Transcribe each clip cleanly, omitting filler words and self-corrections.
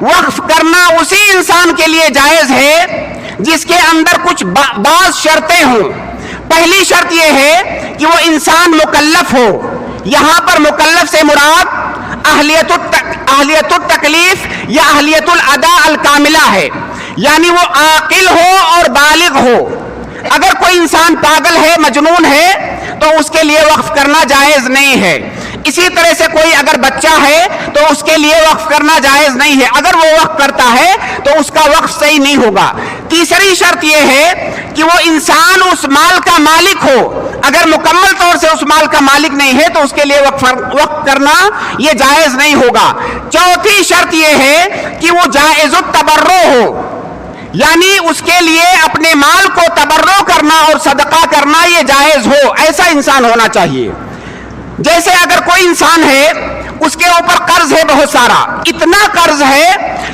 وقف کرنا اسی انسان کے لیے جائز ہے جس کے اندر کچھ بعض شرطیں ہوں. پہلی شرط یہ ہے کہ وہ انسان مکلف ہو. یہاں پر مکلف سے مراد اہلیت التکلیف یا اہلیت الادا الکاملہ ہے، یعنی وہ عاقل ہو اور بالغ ہو. اگر کوئی انسان پاگل ہے، مجنون ہے، تو اس کے لیے وقف کرنا جائز نہیں ہے. اسی طرح سے کوئی اگر بچہ ہے تو اس کے لیے وقف کرنا جائز نہیں ہے. اگر وہ وقف کرتا ہے تو اس کا وقف صحیح نہیں ہوگا. تیسری شرط یہ ہے کہ وہ انسان اس مال کا مالک ہو. اگر مکمل طور سے اس مال کا مالک نہیں ہے تو اس کے لیے وقف کرنا یہ جائز نہیں ہوگا. چوتھی شرط یہ ہے کہ وہ جائز التبرع ہو، یعنی اس کے لیے اپنے مال کو تبرع کرنا اور صدقہ کرنا یہ جائز ہو. ایسا انسان ہونا چاہیے. جیسے اگر کوئی انسان ہے، اس کے اوپر قرض ہے بہت سارا، اتنا قرض ہے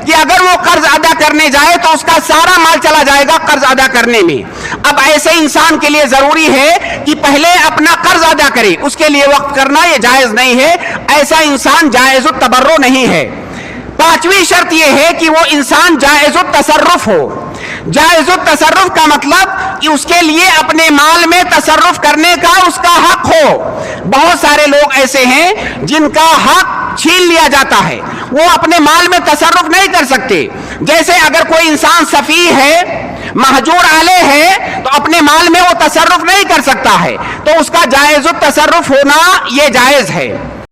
کہ اگر وہ قرض ادا کرنے جائے تو اس کا سارا مال چلا جائے گا قرض ادا کرنے میں. اب ایسے انسان کے لیے ضروری ہے کہ پہلے اپنا قرض ادا کرے. اس کے لیے وقف کرنا یہ جائز نہیں ہے. ایسا انسان جائز التبرع نہیں ہے. پانچویں شرط یہ ہے کہ وہ انسان جائز التصرف ہو. جائز التصرف کا مطلب کہ اس کے لیے اپنے مال میں تصرف کرنے کا اس کا حق ہو. بہت سارے لوگ ایسے ہیں جن کا حق چھین لیا جاتا ہے، وہ اپنے مال میں تصرف نہیں کر سکتے. جیسے اگر کوئی انسان سفیہ ہے، مہجور علیہ ہے، تو اپنے مال میں وہ تصرف نہیں کر سکتا ہے، تو اس کا جائز التصرف ہونا یہ جائز ہے.